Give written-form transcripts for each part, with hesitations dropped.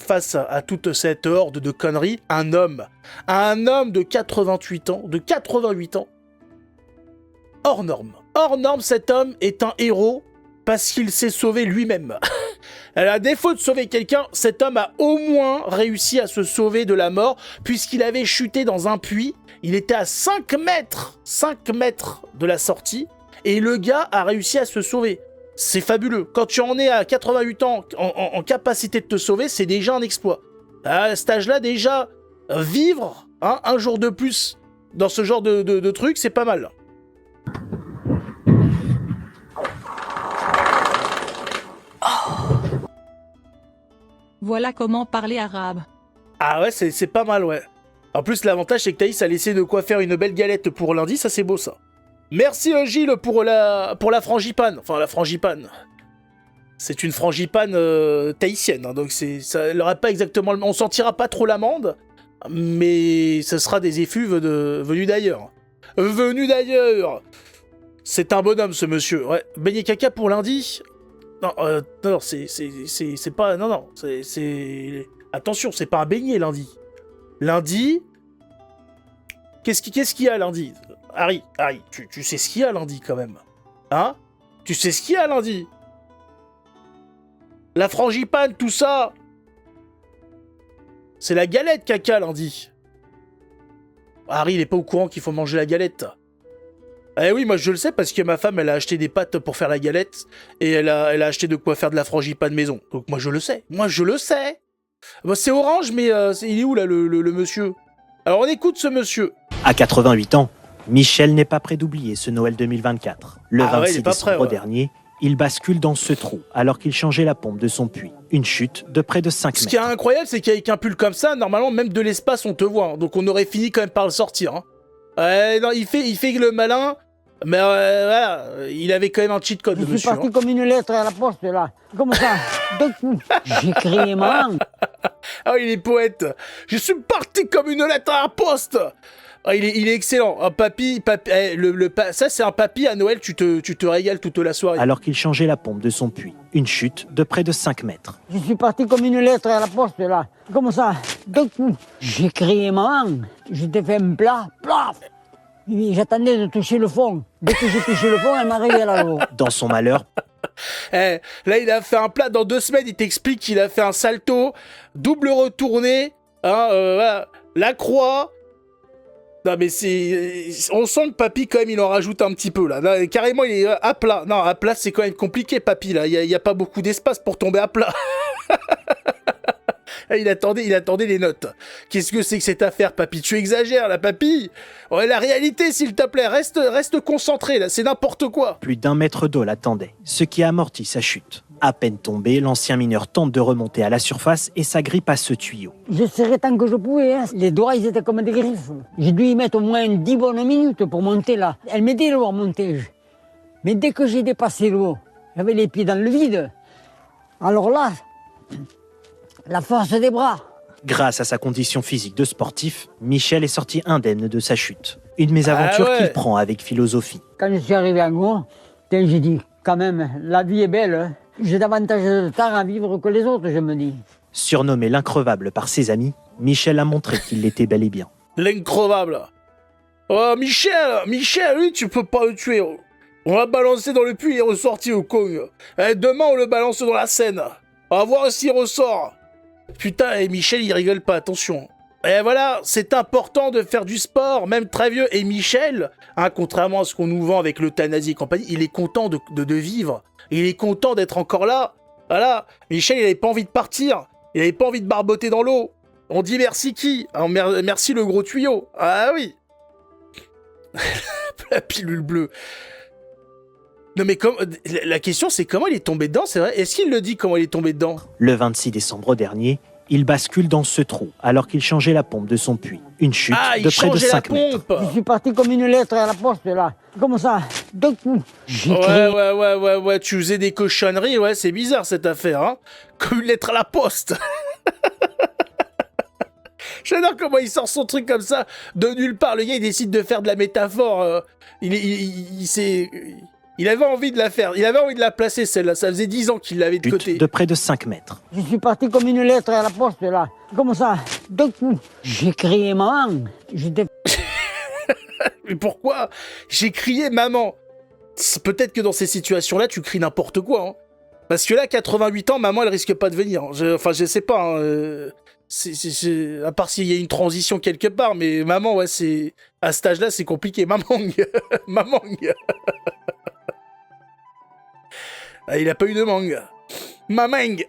face à toute cette horde de conneries, un homme de 88 ans, hors norme. Hors norme, cet homme est un héros parce qu'il s'est sauvé lui-même. À défaut de sauver quelqu'un, cet homme a au moins réussi à se sauver de la mort puisqu'il avait chuté dans un puits. Il était à 5 mètres de la sortie et le gars a réussi à se sauver. C'est fabuleux. Quand tu en es à 88 ans en capacité de te sauver, c'est déjà un exploit. À cet âge-là, déjà, vivre un jour de plus dans ce genre de truc, c'est pas mal. Voilà comment parler arabe. Ah ouais, c'est pas mal, ouais. En plus, l'avantage, c'est que Thaïs a laissé de quoi faire une belle galette pour lundi, ça c'est beau, ça. Merci Gilles pour la frangipane. Enfin, la frangipane. C'est une frangipane tahitienne, hein, donc ça n'aura pas exactement... On sentira pas trop l'amande, mais ce sera des effluves venus d'ailleurs. Venus d'ailleurs. C'est un bonhomme, ce monsieur. Ouais, beignet caca pour lundi. Non, non, c'est pas... Non, c'est... Attention, c'est pas un beignet, lundi. Lundi... Qu'est-ce qu'il y a, lundi ? Harry, tu sais ce qu'il y a, lundi, quand même. Hein ? Tu sais ce qu'il y a, lundi ? La frangipane, tout ça... C'est la galette, caca, lundi. Harry, il est pas au courant qu'il faut manger la galette. Eh oui, moi je le sais parce que ma femme, elle a acheté des pâtes pour faire la galette et elle a acheté de quoi faire de la frangipane maison. Donc moi je le sais. Bon, c'est orange, mais il est où là le monsieur ? Alors on écoute ce monsieur. À 88 ans, Michel n'est pas prêt d'oublier ce Noël 2024. Le 26 décembre dernier, il bascule dans ce trou alors qu'il changeait la pompe de son puits. Une chute de près de 5 mètres. Ce qui est incroyable, c'est qu'avec un pull comme ça, normalement même de l'espace on te voit. Hein. Donc on aurait fini quand même par le sortir. Hein. Non, il fait le malin. Mais voilà, il avait quand même un cheat code, le monsieur. Je suis parti comme une lettre à la poste, là. Comme ça, d'un coup. J'ai crié maman. Ah, il est poète. Je suis parti comme une lettre à la poste. Ah, il est excellent. Un papy ça, c'est un papy à Noël, tu te régales toute la soirée. Alors qu'il changeait la pompe de son puits. Une chute de près de 5 mètres. Je suis parti comme une lettre à la poste, là. Comme ça, d'un coup. J'ai crié maman. J'étais fait un plat, plaf. J'attendais de toucher le fond. Dès que j'ai touché le fond, elle m'a réveillé à l'eau. Dans son malheur... Là, il a fait un plat. Dans 2 semaines, il t'explique qu'il a fait un salto, double retourné, voilà, la croix. Non, mais on sent que papy, quand même, il en rajoute un petit peu, là. Là, carrément, il est à plat. Non, à plat, c'est quand même compliqué, papy, là. Il y a pas beaucoup d'espace pour tomber à plat. Il attendait les notes. Qu'est-ce que c'est que cette affaire, papy ? Tu exagères, là, papy. Ouais, la réalité, s'il te plaît, reste concentré, là, c'est n'importe quoi. Plus d'1 mètre d'eau l'attendait, ce qui amortit sa chute. À peine tombé, l'ancien mineur tente de remonter à la surface et s'agrippe à ce tuyau. Je serrais tant que je pouvais, hein. Les doigts, ils étaient comme des griffes. J'ai dû y mettre au moins 10 bonnes minutes pour monter là. Elle m'aidait l'eau à monter. Mais dès que j'ai dépassé l'eau, j'avais les pieds dans le vide. Alors là... La force des bras. Grâce à sa condition physique de sportif, Michel est sorti indemne de sa chute. Une mésaventure qu'il prend avec philosophie. Quand je suis arrivé en haut, j'ai dit, quand même, la vie est belle. Hein. J'ai davantage de temps à vivre que les autres, je me dis. Surnommé l'increvable par ses amis, Michel a montré qu'il l'était bel et bien. L'increvable. Oh, Michel, lui, tu peux pas le tuer. On l'a balancé dans le puits, il est ressorti au con. Demain, on le balance dans la Seine. On va voir s'il ressort. Putain, et Michel, il rigole pas, attention. Et voilà, c'est important de faire du sport, même très vieux. Et Michel, hein, contrairement à ce qu'on nous vend avec l'euthanasie et compagnie, il est content de vivre. Il est content d'être encore là. Voilà, Michel, il avait pas envie de partir. Il avait pas envie de barboter dans l'eau. On dit merci qui ? Alors, merci le gros tuyau. Ah oui. La pilule bleue. Non mais la question c'est comment il est tombé dedans, c'est vrai. Est-ce qu'il le dit comment il est tombé dedans ? Le 26 décembre dernier, il bascule dans ce trou alors qu'il changeait la pompe de son puits. Une chute de près de 5 mètres. Je suis parti comme une lettre à la poste là. Comme ça, d'un coup. Ouais, tu faisais des cochonneries, ouais, c'est bizarre cette affaire, hein. Comme une lettre à la poste. J'adore comment il sort son truc comme ça, de nulle part. Le gars, il décide de faire de la métaphore. Il Il avait envie de la faire. Il avait envie de la placer, celle-là. Ça faisait 10 ans qu'il l'avait de côté. De près de 5 mètres. Je suis parti comme une lettre à la poste, là. Comme ça, d'un coup. J'ai crié maman. J'étais... Mais pourquoi? J'ai crié maman. Peut-être que dans ces situations-là, tu cries n'importe quoi. Hein. Parce que là, 88 ans, maman, elle risque pas de venir. Enfin, je sais pas. Hein. À part s'il y a une transition quelque part, mais maman, ouais, c'est... À cet âge-là, c'est compliqué. Maman. Maman. Ah, il a pas eu de mangue. Mamang.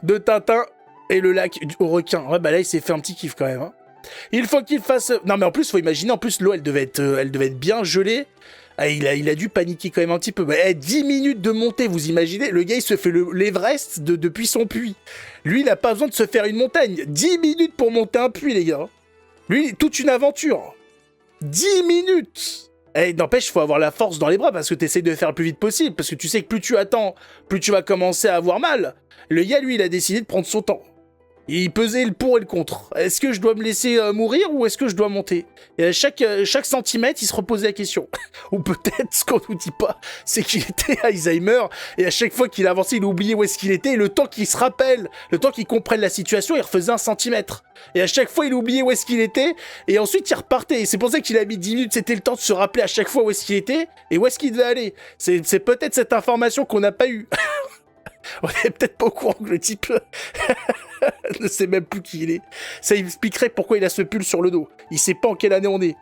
De Tintin et le lac au requin. Ouais, bah là, il s'est fait un petit kiff quand même. Hein. Il faut qu'il fasse... Non, mais en plus, faut imaginer, en plus, l'eau, elle devait être bien gelée. Ah, il a dû paniquer quand même un petit peu. Bah, 10 minutes de montée, vous imaginez? Le gars, il se fait l'Everest depuis son puits. Lui, il a pas besoin de se faire une montagne. 10 minutes pour monter un puits, les gars. Lui, toute une aventure. 10 minutes. N'empêche, il faut avoir la force dans les bras parce que tu essaies de faire le plus vite possible. Parce que tu sais que plus tu attends, plus tu vas commencer à avoir mal. Le gars, lui, il a décidé de prendre son temps. Il pesait le pour et le contre. Est-ce que je dois me laisser mourir ou est-ce que je dois monter? Et à chaque centimètre, il se reposait la question. Ou peut-être, ce qu'on nous dit pas, c'est qu'il était Alzheimer, et à chaque fois qu'il avançait, il oubliait où est-ce qu'il était, et le temps qu'il se rappelle, le temps qu'il comprenne la situation, il refaisait 1 centimètre. Et à chaque fois, il oubliait où est-ce qu'il était, et ensuite, il repartait. Et c'est pour ça qu'il a mis 10 minutes, c'était le temps de se rappeler à chaque fois où est-ce qu'il était, et où est-ce qu'il devait aller. C'est peut-être cette information qu'on n'a pas eue. On est peut-être pas au courant que le type ne sait même plus qui il est. Ça expliquerait pourquoi il a ce pull sur le dos. Il sait pas en quelle année on est.